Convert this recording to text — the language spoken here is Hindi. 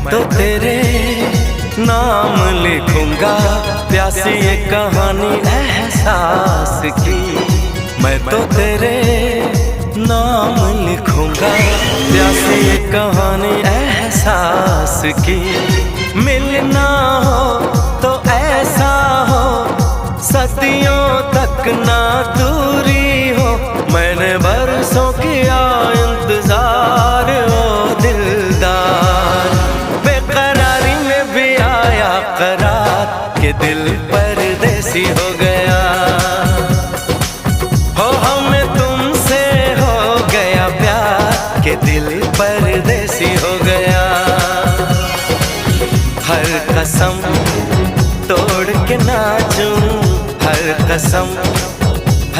तो तेरे नाम लिखूंगा प्यासी ये कहानी एहसास की। मैं तो तेरे नाम लिखूंगा प्यासी ये कहानी एहसास की। मिलना हो तो ऐसा हो सदियों तक ना दूरी हो। मैंने बरसों किया इंतजार ओ दिलदार, बेकरारी में भी आया करार के दिल परदेसी हो गया। हो हमें तुमसे हो गया प्यार के दिल परदेसी हो गया। हर कसम तोड़ के नाचूं, हर कसम